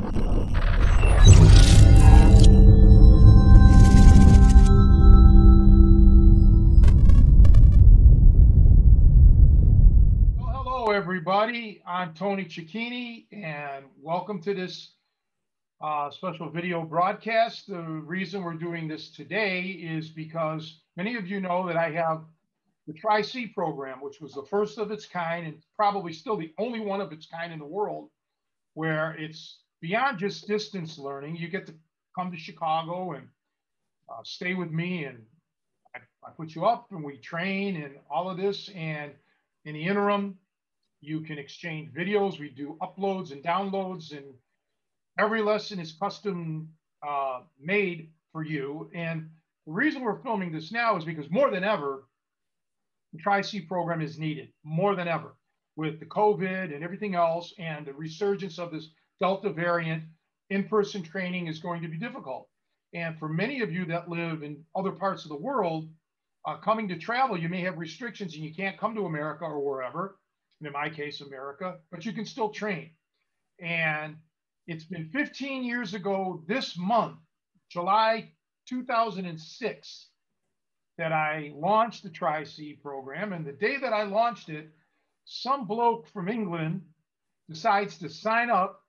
Hello, everybody. I'm Tony Cecchine, and welcome to this special video broadcast. The reason we're doing this today is because many of you know that I have the Tri-C program, which was the first of its kind and probably still the only one of its kind in the world, where it's beyond just distance learning. You get to come to Chicago and stay with me, and I put you up and we train and all of this. And in the interim, you can exchange videos. We do uploads and downloads, and every lesson is custom made for you. And the reason we're filming this now is because more than ever, the Tri-C program is needed, more than ever, with the COVID and everything else and the resurgence of this Delta variant. In-person training is going to be difficult. And for many of you that live in other parts of the world, coming to travel, you may have restrictions and you can't come to America or wherever. In my case, America, but you can still train. And it's been 15 years ago this month, July 2006, that I launched the Tri-C program. And the day that I launched it, some bloke from England decides to sign up.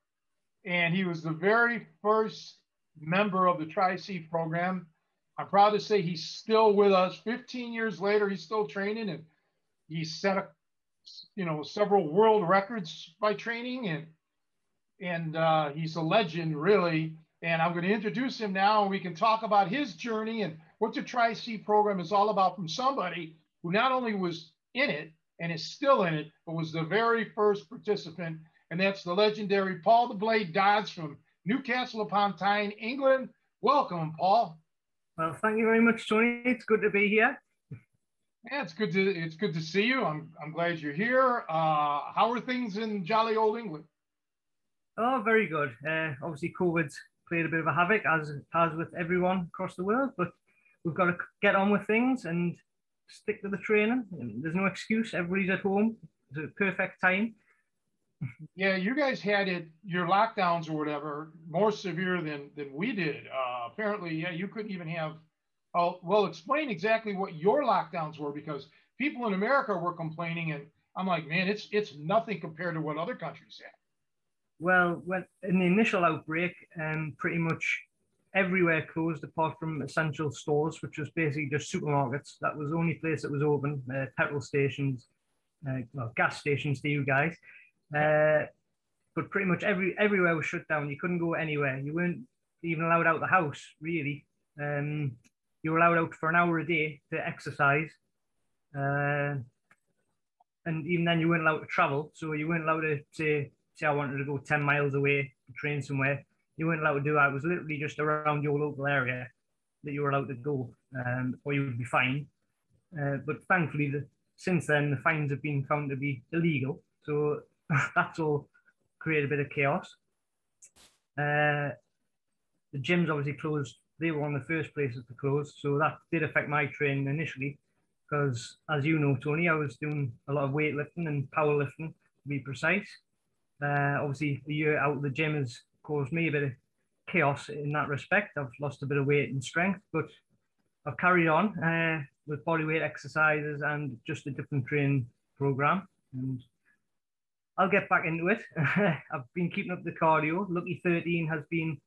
And he was the very first member of the Tri-C program. I'm proud to say he's still with us. 15 years later, he's still training, and he set a several world records by training, and he's a legend, really. And I'm going to introduce him now, and we can talk about his journey and what the Tri-C program is all about from somebody who not only was in it and is still in it, but was the very first participant. And that's the legendary Paul the Blade Dodds from Newcastle upon Tyne, England. Welcome, Paul. Well, thank you very much, Tony. It's good to be here. Yeah, it's good to see you. I'm glad you're here. How are things in jolly old England? Oh, very good. Obviously, COVID's played a bit of a havoc, as with everyone across the world, but we've got to get on with things and stick to the training. There's no excuse. Everybody's at home. It's a perfect time. Yeah, you guys had your lockdowns or whatever, more severe than we did. Apparently, yeah, you couldn't even have. Well, explain exactly what your lockdowns were, because people in America were complaining, and I'm like, man, it's nothing compared to what other countries have. Well, when in the initial outbreak, pretty much everywhere closed apart from essential stores, which was basically just supermarkets. That was the only place that was open. Petrol stations, well, gas stations to you guys, but pretty much everywhere was shut down. You couldn't go anywhere. You weren't even allowed out the house, really. You were allowed out for an hour a day to exercise. And even then you weren't allowed to travel. So you weren't allowed to say I wanted to go 10 miles away to train somewhere. You weren't allowed to do that. It was literally just around your local area that you were allowed to go, or you would be fined. But thankfully, since then, the fines have been found to be illegal. So that's all created a bit of chaos. The gyms obviously closed. They were one of the first places to close. So that did affect my training initially, because as you know, Tony, I was doing a lot of weightlifting and powerlifting, to be precise. Obviously, the year out of the gym has caused me a bit of chaos in that respect. I've lost a bit of weight and strength, but I've carried on with bodyweight exercises and just a different training program. And I'll get back into it. I've been keeping up the cardio. Lucky 13 has been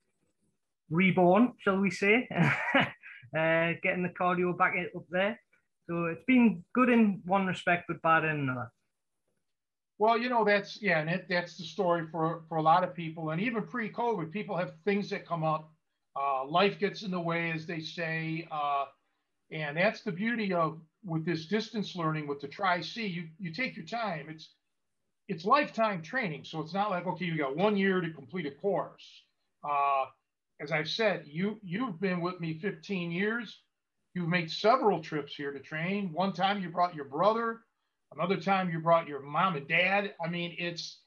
reborn, shall we say, getting the cardio back up there. So it's been good in one respect, but bad in another. Well, that's the story for a lot of people. And even pre-COVID, people have things that come up. Life gets in the way, as they say. And that's the beauty of with this distance learning with the Tri-C. You take your time. It's lifetime training. So it's not like, okay, you got 1 year to complete a course. As I've said, you've been with me 15 years. You've made several trips here to train. One time you brought your brother. Another time you brought your mom and dad. I mean, it's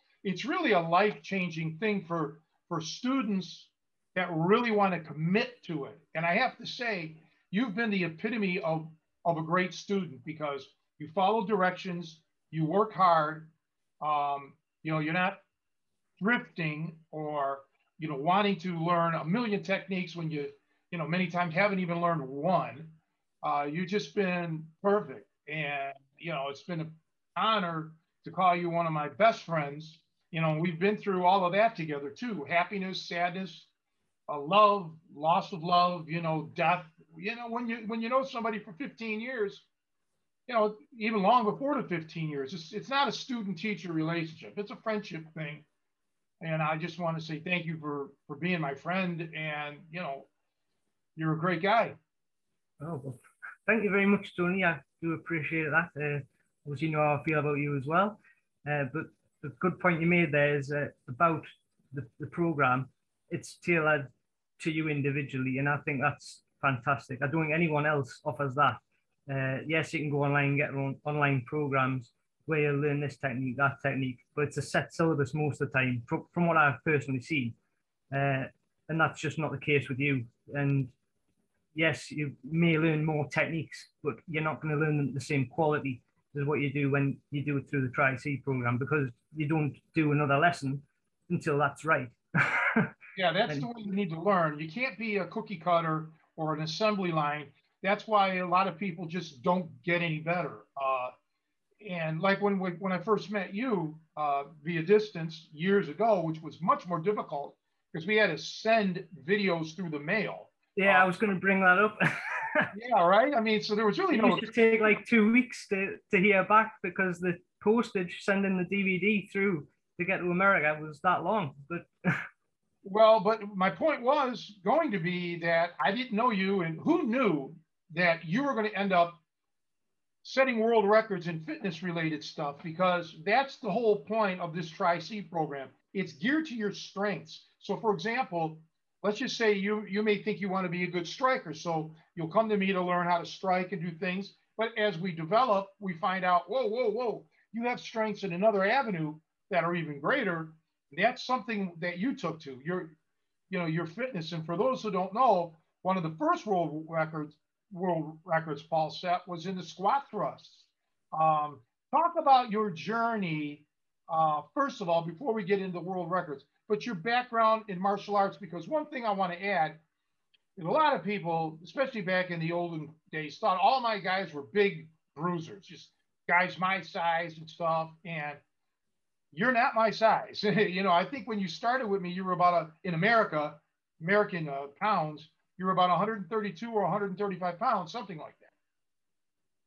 really a life-changing thing for students that really want to commit to it. And I have to say, you've been the epitome of a great student, because you follow directions, you work hard, you're not drifting, or wanting to learn a million techniques when many times haven't even learned one. You've just been perfect. And, it's been an honor to call you one of my best friends. We've been through all of that together too. Happiness, sadness, love, loss of love, death. When you know somebody for 15 years, even long before the 15 years, it's not a student teacher relationship. It's a friendship thing. And I just want to say thank you for being my friend. And, you're a great guy. Oh, well, thank you very much, Tony. I do appreciate that. Obviously, you know how I feel about you as well. But the good point you made there is about the program. It's tailored to you individually, and I think that's fantastic. I don't think anyone else offers that. Yes, you can go online and get online programs where you learn this technique, that technique, but it's a set syllabus most of the time, from what I've personally seen. And that's just not the case with you. And yes, you may learn more techniques, but you're not going to learn them the same quality as what you do when you do it through the Tri-C program, because you don't do another lesson until that's right. Yeah, that's the way you need to learn. You can't be a cookie cutter or an assembly line. That's why a lot of people just don't get any better. And like when I first met you via distance years ago, which was much more difficult because we had to send videos through the mail. Yeah, I was going to bring that up. Yeah, right. I mean, so there was really it used to take like 2 weeks to hear back because the postage sending the DVD through to get to America was that long. But well, but my point was going to be that I didn't know you, and who knew that you were going to end up setting world records in fitness related stuff, because that's the whole point of this Tri-C program. It's geared to your strengths. So for example, let's just say you may think you want to be a good striker. So you'll come to me to learn how to strike and do things. But as we develop, we find out, whoa, you have strengths in another avenue that are even greater. That's something that you took to your fitness. And for those who don't know, one of the first world records Paul set was in the squat thrusts. Talk about your journey, first of all, before we get into world records, but your background in martial arts, because one thing I want to add is a lot of people, especially back in the olden days, thought all my guys were big bruisers, just guys my size and stuff. And you're not my size. I think when you started with me, you were in American pounds, you were about 132 or 135 pounds, something like that.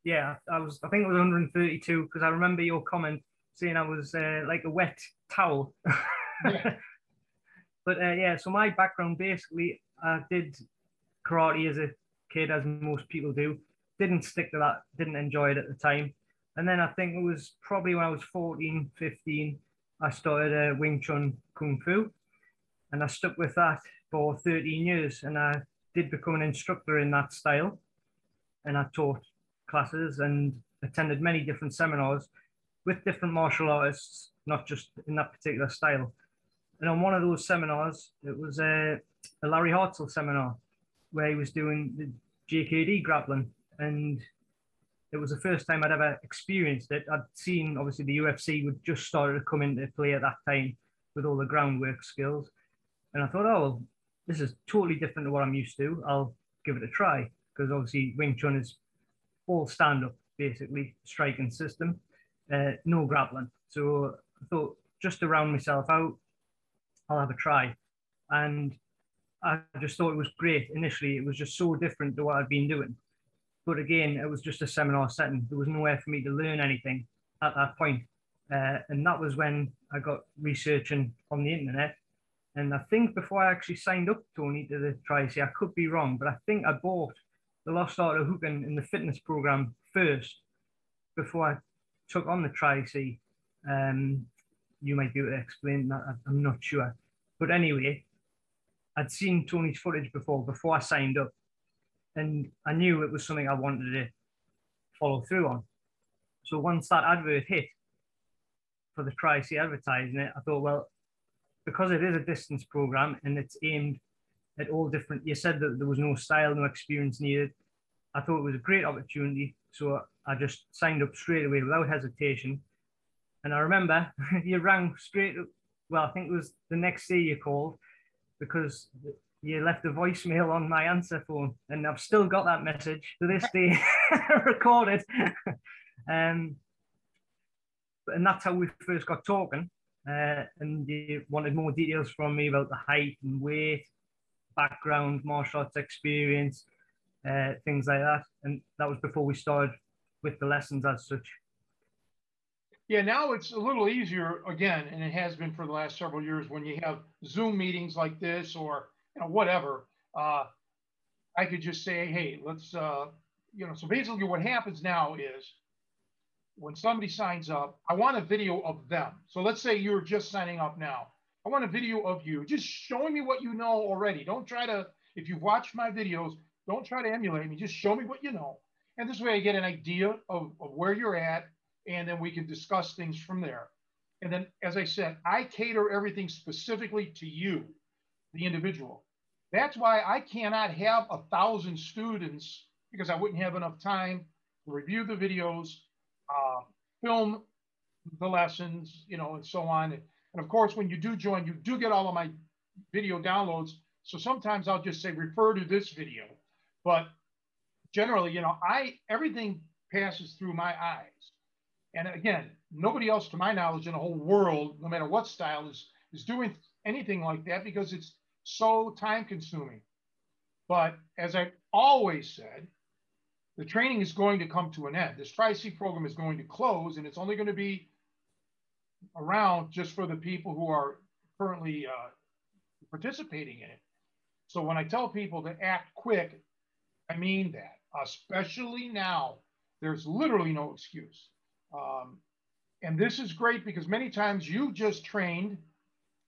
Yeah, I think it was 132, because I remember your comment saying I was like a wet towel. Yeah. But yeah, so my background, basically, I did karate as a kid, as most people do. Didn't stick to that, didn't enjoy it at the time. And then I think it was probably when I was 14, 15, I started Wing Chun Kung Fu. And I stuck with that for 13 years. And I did become an instructor in that style. And I taught classes and attended many different seminars with different martial artists, not just in that particular style. And on one of those seminars, it was a Larry Hartzell seminar where he was doing the JKD grappling. And it was the first time I'd ever experienced it. I'd seen, obviously, the UFC would just started to come into play at that time with all the groundwork skills. And I thought, oh, well, this is totally different to what I'm used to. I'll give it a try, because obviously Wing Chun is all stand-up, basically, striking system, no grappling. So I thought, just to round myself out, I'll have a try. And I just thought it was great. Initially, it was just so different to what I'd been doing. But again, it was just a seminar setting. There was nowhere for me to learn anything at that point. And that was when I got researching on the internet. And I think before I actually signed up, Tony, to the Tri-C, I could be wrong, but I think I bought the Lost Art of Hooking in the fitness program first before I took on the Tri-C. You might be able to explain that. I'm not sure. But anyway, I'd seen Tony's footage before I signed up. And I knew it was something I wanted to follow through on. So once that advert hit for the Tri-C advertising it, I thought, well, because it is a distance program and it's aimed at all different, you said that there was no style, no experience needed. I thought it was a great opportunity. So I just signed up straight away without hesitation. And I remember you rang straight, well, I think it was the next day you called, because you left a voicemail on my answer phone, and I've still got that message to this day recorded. And that's how we first got talking. And you wanted more details from me about the height and weight, background, martial arts experience, things like that. And that was before we started with the lessons as such. Yeah, now it's a little easier again, and it has been for the last several years when you have Zoom meetings like this or whatever. I could just say, hey, let's so basically what happens now is when somebody signs up, I want a video of them. So let's say you're just signing up now. I want a video of you, just showing me what you know already. Don't try to, if you've watched my videos, don't try to emulate me. Just show me what you know. And this way I get an idea of where you're at, and then we can discuss things from there. And then, as I said, I cater everything specifically to you, the individual. That's why I cannot have 1,000 students because I wouldn't have enough time to review the videos, film the lessons, and so on. And of course, when you do join, you do get all of my video downloads. So sometimes I'll just say, refer to this video. But generally, everything passes through my eyes. And again, nobody else, to my knowledge, in the whole world, no matter what style, is doing anything like that because it's so time consuming. But as I've always said, the training is going to come to an end. This Tri-C program is going to close, and it's only going to be around just for the people who are currently participating in it. So when I tell people to act quick, I mean that, especially now. There's literally no excuse. And this is great because many times you just trained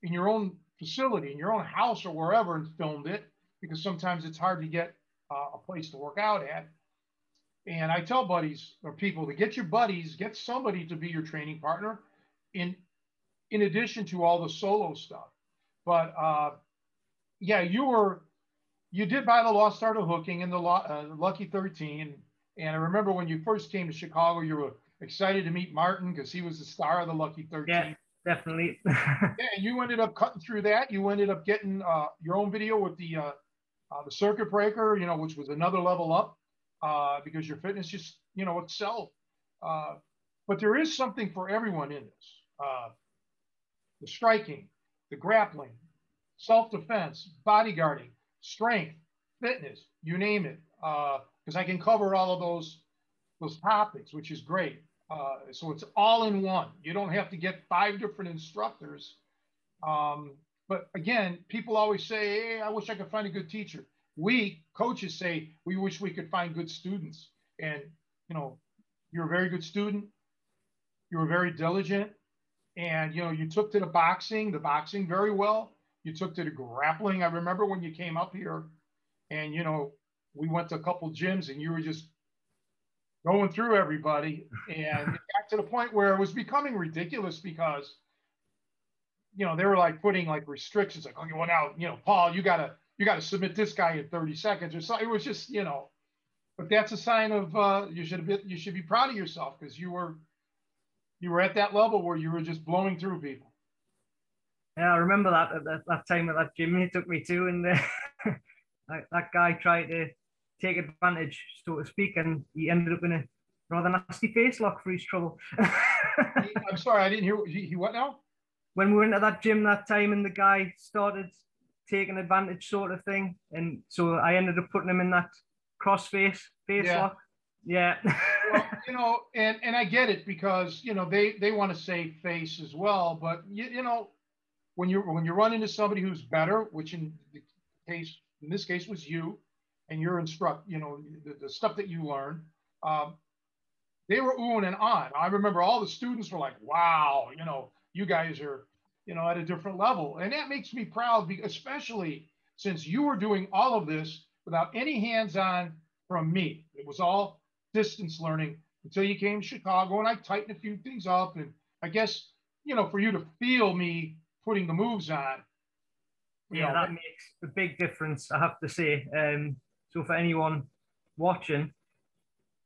in your own facility, in your own house or wherever, and filmed it because sometimes it's hard to get a place to work out at. And I tell buddies or people to get your buddies, get somebody to be your training partner in addition to all the solo stuff. But yeah, you did buy the Lost Art of Hooking and the Lucky 13. And I remember when you first came to Chicago, you were excited to meet Martin because he was the star of the Lucky 13. Yeah, definitely. Yeah, and you ended up cutting through that. You ended up getting your own video with the circuit breaker, which was another level up because your fitness just, excelled. But there is something for everyone in this. The striking, the grappling, self-defense, bodyguarding, strength, fitness, you name it. Because I can cover all of those topics, which is great. So it's all in one. You don't have to get 5 different instructors. But again, people always say, hey, I wish I could find a good teacher. We coaches say, we wish we could find good students. And, you're a very good student. You were very diligent. And, you took to the boxing very well. You took to the grappling. I remember when you came up here and, we went to a couple gyms and you were just going through everybody. And it got to the point where it was becoming ridiculous because, they were like putting like restrictions, like, okay, well now, Paul, you gotta submit this guy in 30 seconds or something. It was just, but that's a sign of you should be proud of yourself because you were at that level where you were just blowing through people. Yeah, I remember that time at that gym he took me to, and that guy tried to take advantage, so to speak, and he ended up in a rather nasty face lock for his trouble. I'm sorry, I didn't hear. He what now? When we went to that gym that time, and the guy started taking advantage, sort of thing, and so I ended up putting him in that cross face lock. Yeah. Well, and I get it because they want to save face as well, but when you run into somebody who's better, which in this case was you, and your the stuff that you learned, they were oohing and on. I remember all the students were like, wow, you guys are, at a different level. And that makes me proud, especially since you were doing all of this without any hands-on from me. It was all distance learning until you came to Chicago, and I tightened a few things up. And I guess, for you to feel me putting the moves on. That makes a big difference, I have to say. So for anyone watching,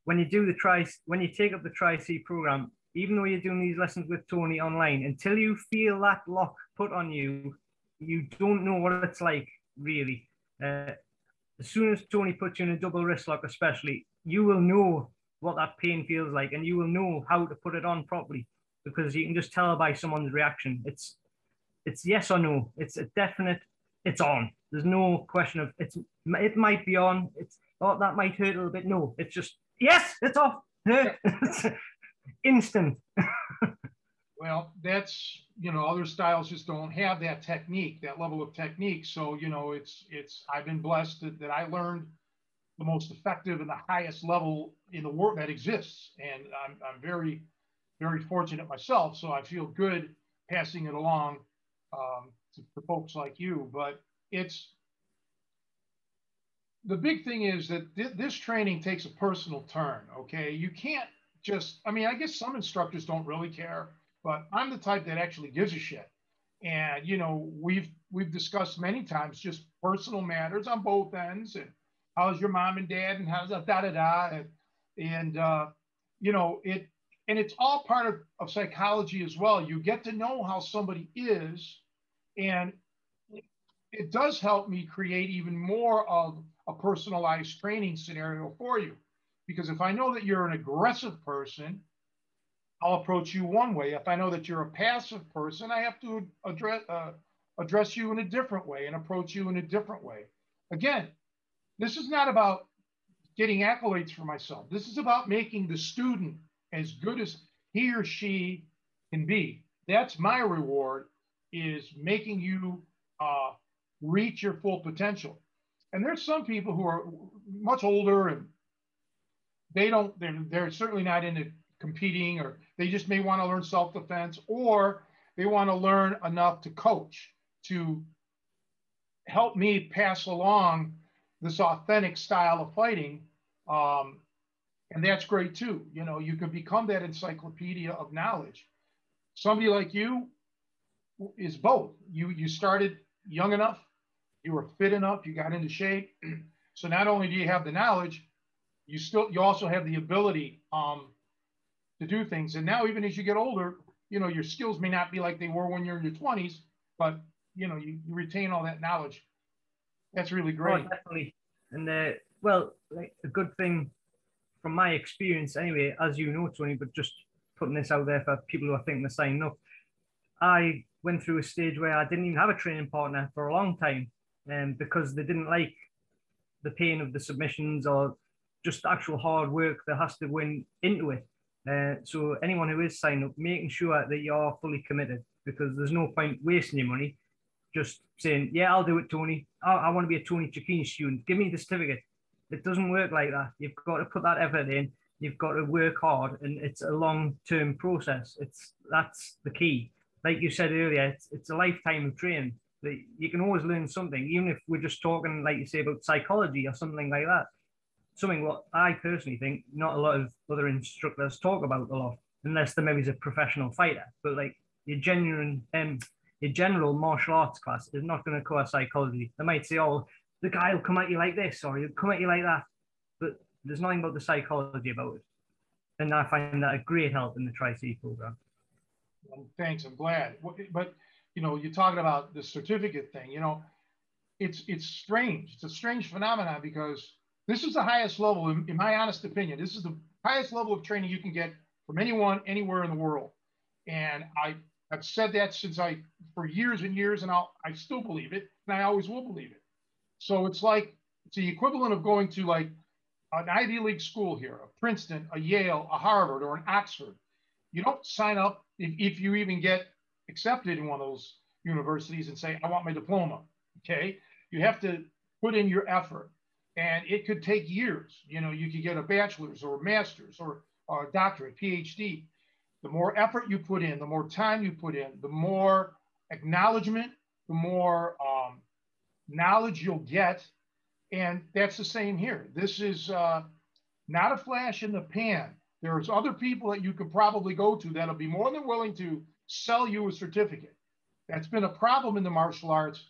when you take up the Tri-C program, even though you're doing these lessons with Tony online, until you feel that lock put on you, you don't know what it's like, really. As soon as Tony puts you in a double wrist lock, especially, you will know what that pain feels like, and you will know how to put it on properly, because you can just tell by someone's reaction. It's yes or no. It's a definite. It's on. There's no question of it's. It might be on. It's oh, that might hurt a little bit. No, it's just yes, it's off. It's instant. Well, that's, other styles just don't have that technique, that level of technique. So, I've been blessed that I learned the most effective and the highest level in the world that exists. And I'm very, very fortunate myself. So I feel good passing it along to folks like you. But the big thing is that this training takes a personal turn. Okay. You can't I guess some instructors don't really care, but I'm the type that actually gives a shit. And we've discussed many times just personal matters on both ends, and how's your mom and dad, and how's that da da da, and it's all part of psychology as well. You get to know how somebody is, and it does help me create even more of a personalized training scenario for you. Because if I know that you're an aggressive person, I'll approach you one way. If I know that you're a passive person, I have to address you in a different way and approach you in a different way. Again, this is not about getting accolades for myself. This is about making the student as good as he or she can be. That's my reward, is making you reach your full potential. And there's some people who are much older, and they're certainly not into competing, or they just may want to learn self-defense, or they want to learn enough to coach, to help me pass along this authentic style of fighting. And that's great too. You can become that encyclopedia of knowledge. Somebody like you is both. You started young enough, you were fit enough, you got into shape. So not only do you have the knowledge, you also have the ability to do things. And now, even as you get older, your skills may not be like they were when you're in your 20s, but you retain all that knowledge. That's really great. Oh, definitely. And well, like a good thing from my experience anyway, as you know, Tony, but just putting this out there for people who are thinking of signing up, I went through a stage where I didn't even have a training partner for a long time, because they didn't like the pain of the submissions, or just actual hard work that has to win into it. So anyone who is signing up, making sure that you are fully committed, because there's no point wasting your money just saying, yeah, I'll do it, Tony. I want to be a Tony Cecchine student. Give me the certificate. It doesn't work like that. You've got to put that effort in. You've got to work hard, and it's a long-term process. That's the key. Like you said earlier, it's a lifetime of training. You can always learn something, even if we're just talking, like you say, about psychology or something like that. Something what I personally think not a lot of other instructors talk about a lot, unless they're maybe a professional fighter. But like your general martial arts class is not going to cover psychology. They might say, oh, the guy will come at you like this, or he'll come at you like that. But there's nothing about the psychology about it. And I find that a great help in the Tri-C program. Well, thanks, I'm glad. But you're talking about the certificate thing. It's strange. It's a strange phenomenon, because this is the highest level, in my honest opinion. This is the highest level of training you can get from anyone, anywhere in the world. And I've said that for years and years, and I still believe it, and I always will believe it. So it's the equivalent of going to like an Ivy League school here, a Princeton, a Yale, a Harvard, or an Oxford. You don't sign up if you even get accepted in one of those universities and say, I want my diploma. Okay. You have to put in your effort, and it could take years. You could get a bachelor's or a master's or a doctorate, PhD. The more effort you put in, the more time you put in, the more acknowledgement, the more knowledge you'll get. And that's the same here. This is not a flash in the pan. There's other people that you could probably go to that'll be more than willing to sell you a certificate. That's been a problem in the martial arts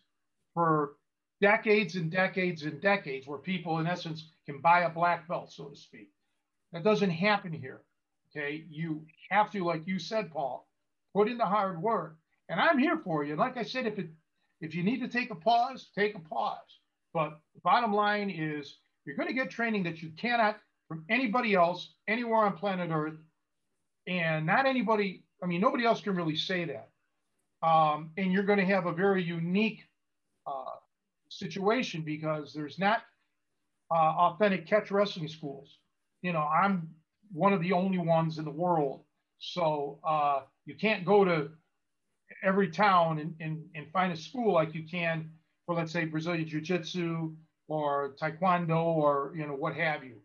for decades and decades and decades, where people, in essence, can buy a black belt, so to speak. That doesn't happen here. Okay, you have to, like you said, Paul, put in the hard work. And I'm here for you. And like I said, If you need to take a pause, take a pause. But the bottom line is you're going to get training that you cannot from anybody else anywhere on planet Earth. And not anybody, I mean, nobody else can really say that. And you're going to have a very unique situation because there's not authentic catch wrestling schools. You know, I'm one of the only ones in the world. So you can't go to every town and find a school like you can for, let's say, Brazilian Jiu-Jitsu or Taekwondo or, you know, what have you.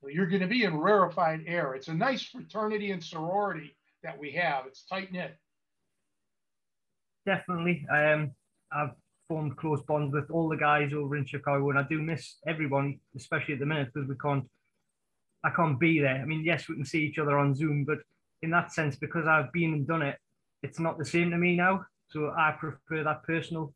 So you're going to be in rarefied air. It's a nice fraternity and sorority that we have. It's tight-knit. Definitely. I've formed close bonds with all the guys over in Chicago, and I do miss everyone, especially at the minute, because I can't be there. I mean, yes, we can see each other on Zoom, but in that sense, because I've been and done it, it's not the same to me now. So I prefer that personal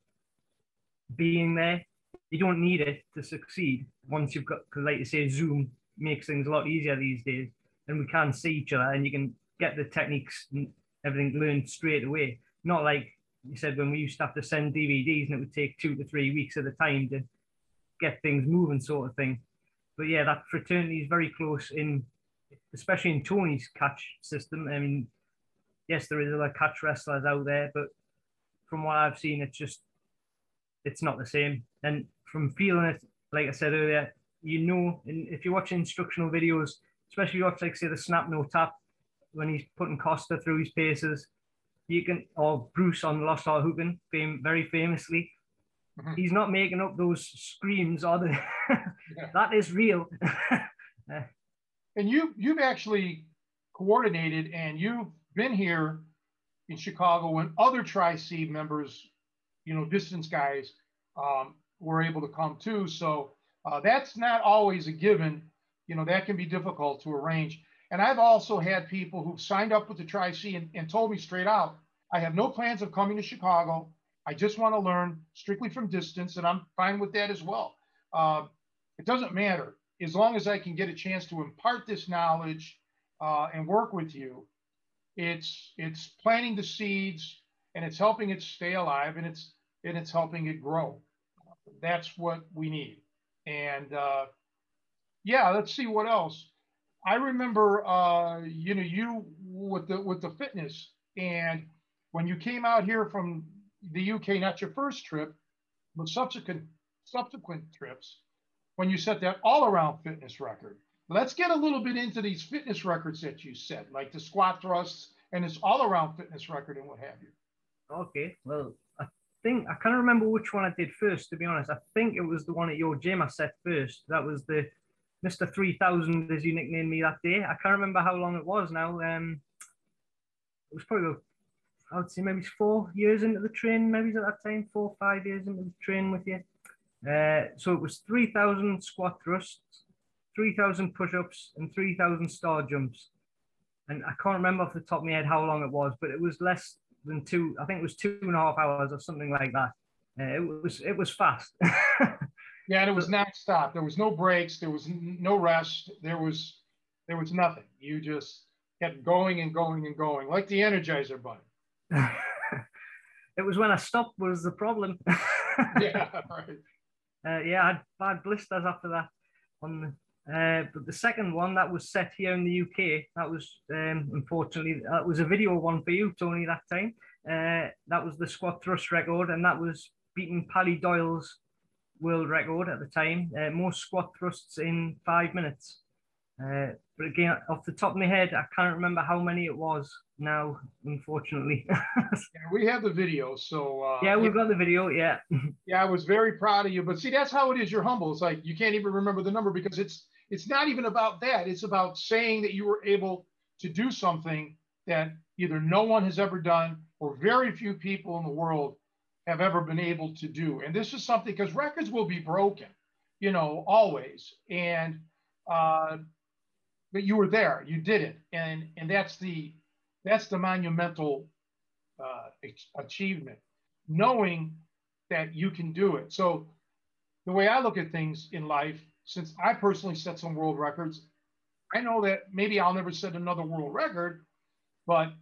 being there. You don't need it to succeed once you've got, because like you say, Zoom makes things a lot easier these days, and we can see each other and you can get the techniques and everything learned straight away. Not like you said when we used to have to send DVDs and it would take 2 to 3 weeks at a time to get things moving, sort of thing. But yeah, that fraternity is very close in, especially in Tony's catch system. I mean, yes, there is other catch wrestlers out there, but from what I've seen, it's not the same. And from feeling it, like I said earlier, you know, if you watch instructional videos, especially if you watch, like, say, the snap no tap when he's putting Costa through his paces, you can, or Bruce on Lost All Hooping, very famously, he's not making up those screams, are they? Yeah. That is real. And you've actually coordinated, and you've been here in Chicago when other Tri-C members, you know, distance guys, were able to come too. So that's not always a given. You know, that can be difficult to arrange. And I've also had people who've signed up with the Tri-C and told me straight out, I have no plans of coming to Chicago. I just want to learn strictly from distance, and I'm fine with that as well. It doesn't matter. As long as I can get a chance to impart this knowledge and work with you, it's planting the seeds, and it's helping it stay alive, and it's helping it grow. That's what we need. And yeah, let's see what else. I remember, you know, you with the fitness, and when you came out here from the UK, not your first trip, but subsequent trips, when you set that all-around fitness record. Let's get a little bit into these fitness records that you set, like the squat thrusts and this all-around fitness record and what have you. Okay, well, I can't remember which one I did first, to be honest. I think it was the one at your gym I set first. That was the Mr. 3000, as you nicknamed me that day. I can't remember how long it was now. It was probably, I would say, maybe 4 years into the training, maybe at that time, 4 or 5 years into the training with you. So it was 3,000 squat thrusts, 3,000 push-ups, and 3,000 star jumps. And I can't remember off the top of my head how long it was, but it was less than two. I think it was 2.5 hours or something like that. It was fast. Yeah, and it was nonstop. There was no breaks. There was no rest. There was nothing. You just kept going and going and going, like the Energizer Bunny. It was when I stopped was the problem. Yeah, right. Yeah, I had bad blisters after that. But the second one that was set here in the UK, that was unfortunately that was a video one for you, Tony. That time, that was the squat thrust record, and that was beating Paddy Doyle's world record at the time. Most squat thrusts in 5 minutes. But again, off the top of my head, I can't remember how many it was now, unfortunately. Yeah, we have the video, so yeah, we've got the video. Yeah. Yeah, I was very proud of you. But see, that's how it is. You're humble. It's like you can't even remember the number because it's not even about that. It's about saying that you were able to do something that either no one has ever done or very few people in the world have ever been able to do. And this is something, because records will be broken, you know, always. And but you were there, you did it, and that's the monumental achievement, knowing that you can do it. So the way I look at things in life, since I personally set some world records, I know that maybe I'll never set another world record, but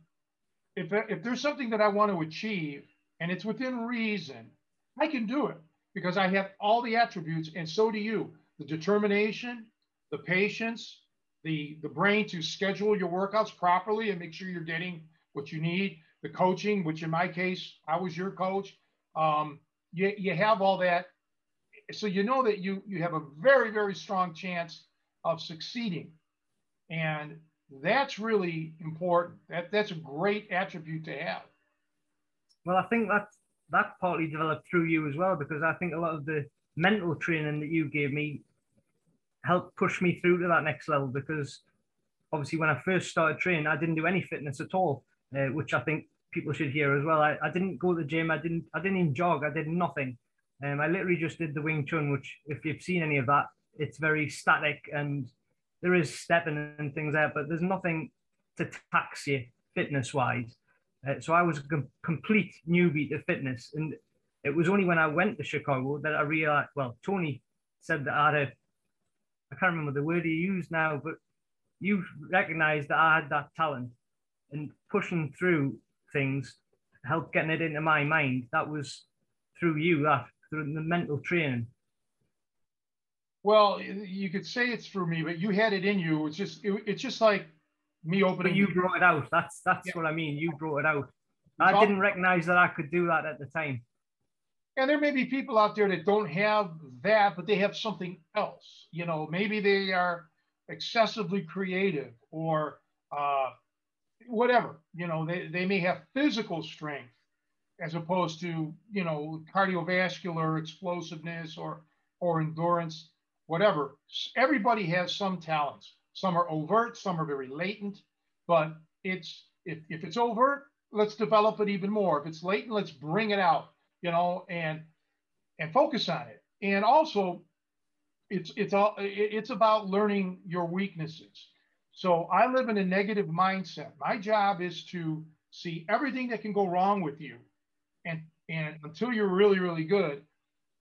if there's something that I want to achieve and it's within reason, I can do it because I have all the attributes, and so do you. The determination, the patience, the brain to schedule your workouts properly and make sure you're getting what you need. The coaching, which in my case, I was your coach. You have all that, so you know that you have a very, very strong chance of succeeding, and that's really important. That's a great attribute to have. Well, I think that partly developed through you as well, because I think a lot of the mental training that you gave me helped push me through to that next level. Because obviously, when I first started training, I didn't do any fitness at all, which I think people should hear as well. I didn't go to the gym. I didn't even jog. I did nothing. I literally just did the Wing Chun, which, if you've seen any of that, it's very static and there is stepping and things there, but there's nothing to tax you fitness wise. So I was a complete newbie to fitness, and it was only when I went to Chicago that I realized. Well, Tony said that I can't remember the word he used now, but you recognized that I had that talent, and pushing through things helped getting it into my mind. That was through you, that through the mental training. Well, you could say it's through me, but you had it in you. It's just like me opening. But you brought it out. That's yeah. What I mean. You brought it out. I didn't recognize that I could do that at the time. And there may be people out there that don't have that, but they have something else. You know, maybe they are excessively creative or whatever. You know, they may have physical strength as opposed to, you know, cardiovascular explosiveness or endurance, whatever. Everybody has some talents. Some are overt, some are very latent, but it's if it's overt, let's develop it even more. If it's latent, let's bring it out, you know, and focus on it. And also, it's about learning your weaknesses. So I live in a negative mindset. My job is to see everything that can go wrong with you, and until you're really, really good,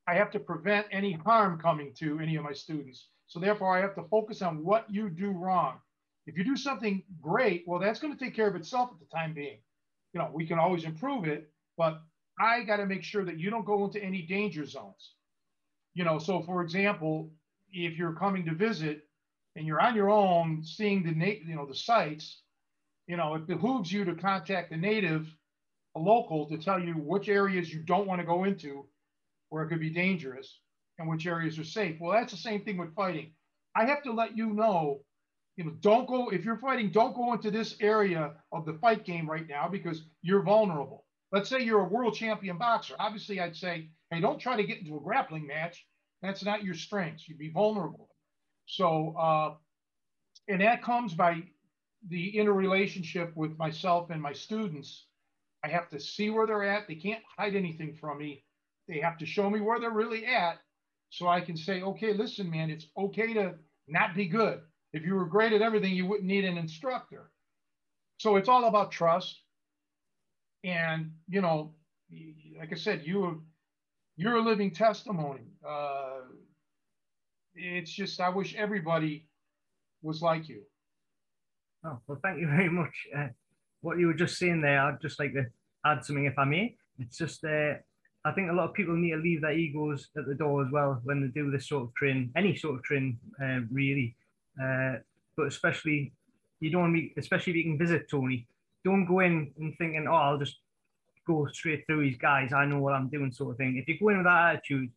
I have to prevent any harm coming to any of my students. So therefore, I have to focus on what you do wrong. If you do something great, well, that's going to take care of itself at the time being. You know, we can always improve it, but I got to make sure that you don't go into any danger zones. You know, so for example, if you're coming to visit and you're on your own seeing the sites, you know, it behooves you to contact the native, a local, to tell you which areas you don't want to go into where it could be dangerous and which areas are safe. Well, that's the same thing with fighting. I have to let you know, don't go, if you're fighting, don't go into this area of the fight game right now because you're vulnerable. Let's say you're a world champion boxer. Obviously, I'd say, hey, don't try to get into a grappling match. That's not your strengths. You'd be vulnerable. So, and that comes by the interrelationship with myself and my students. I have to see where they're at. They can't hide anything from me. They have to show me where they're really at so I can say, okay, listen, man, it's okay to not be good. If you were great at everything, you wouldn't need an instructor. So it's all about trust. And, you know, like I said, you're a living testimony. It's just, I wish everybody was like you. Oh, well, thank you very much. What you were just saying there, I'd just like to add something, if I may. It's just, I think a lot of people need to leave their egos at the door as well when they do this sort of training, any sort of training, really. But especially, you don't want to, especially if you can visit Tony, don't go in and thinking, oh, I'll just go straight through these guys. I know what I'm doing, sort of thing. If you go in with that attitude,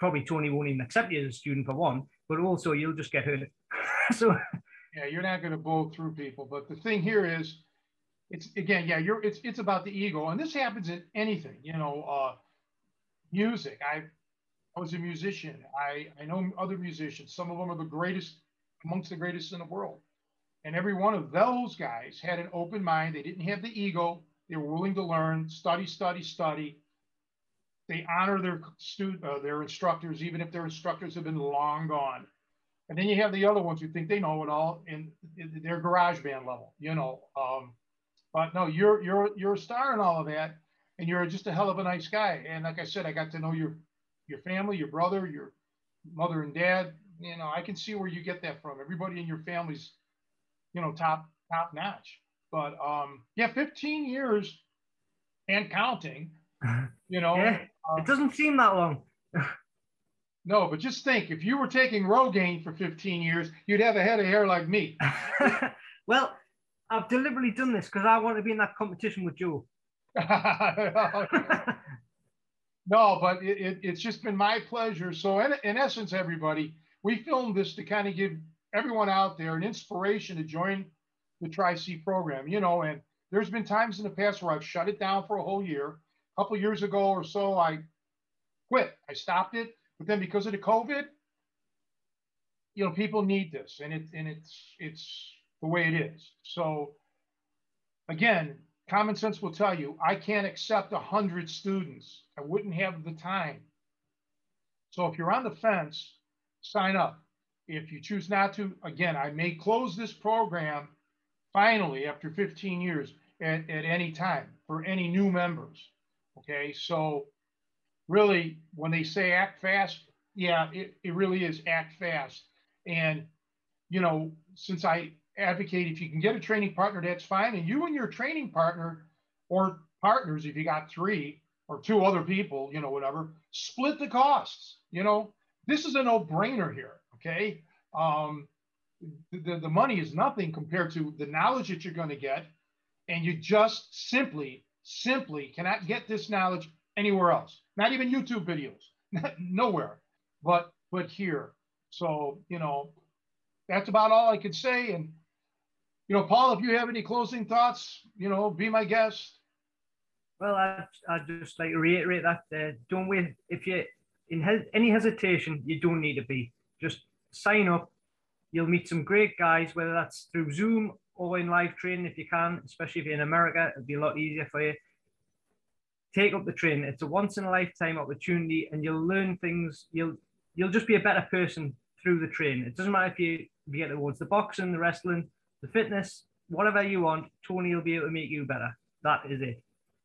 probably Tony won't even accept you as a student for one, but also you'll just get hurt. So yeah, you're not going to blow through people. But the thing here is, it's again, yeah, it's about the ego, and this happens in anything. You know, music. I was a musician. I know other musicians. Some of them are the greatest, amongst the greatest in the world. And every one of those guys had an open mind. They didn't have the ego. They were willing to learn, study, study, study. They honor their instructors, even if their instructors have been long gone. And then you have the other ones who think they know it all, and they're garage band level, you know. But no, you're a star in all of that, and you're just a hell of a nice guy. And like I said, I got to know your family, your brother, your mother and dad. You know, I can see where you get that from. Everybody in your family's, you know, top notch. But yeah, 15 years and counting. You know, Yeah, it doesn't seem that long. no, but just think, if you were taking Rogaine for 15 years, you'd have a head of hair like me. Well, I've deliberately done this because I want to be in that competition with Joe. No, but it's just been my pleasure. So in essence, everybody, we filmed this to kind of give everyone out there an inspiration to join the Tri-C program, you know, and there's been times in the past where I've shut it down for a whole year. A couple of years ago or so, I quit. I stopped it. But then because of the COVID, you know, people need this, and it's the way it is. So again, common sense will tell you I can't accept 100 students. I wouldn't have the time. So if you're on the fence, sign up. If you choose not to, again, I may close this program finally after 15 years at any time for any new members. Okay, so really, when they say act fast, yeah, it really is act fast. And, you know, since I advocate if you can get a training partner, that's fine. And you and your training partner or partners, if you got 3 or 2 other people, you know, whatever, split the costs. You know, this is a no-brainer here. Okay. The money is nothing compared to the knowledge that you're going to get. And you just simply cannot get this knowledge anywhere else. Not even YouTube videos, nowhere, but here. So, you know, that's about all I could say. And, you know, Paul, if you have any closing thoughts, you know, be my guest. Well, I'd just like to reiterate that don't wait. If you're in any hesitation, you don't need to be. Just sign up. You'll meet some great guys, whether that's through Zoom or in live training if you can, especially if you're in America. It'll be a lot easier for you. Take up the training. It's a once in a lifetime opportunity, and you'll learn things. You'll just be a better person through the training. It doesn't matter if you get towards the boxing, the wrestling, the fitness, whatever you want. Tony will be able to make you better. That is it.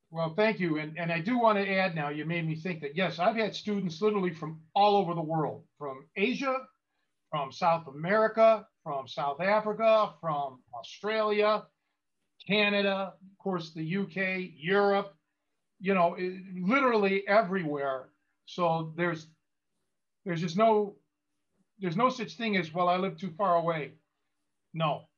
Well, thank you. And I do want to add now, you made me think that, yes, I've had students literally from all over the world, from Asia, from South America, from South Africa, from Australia, Canada, of course, the UK, Europe, you know, literally everywhere. So there's just there's no such thing as, well, I live too far away. No,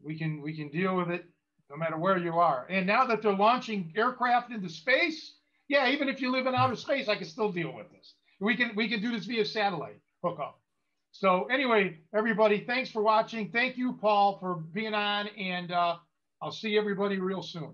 we can deal with it no matter where you are. And now that they're launching aircraft into space, yeah, even if you live in outer space, I can still deal with this. We can do this via satellite hookup. So anyway, everybody, thanks for watching. Thank you, Paul, for being on, and I'll see everybody real soon.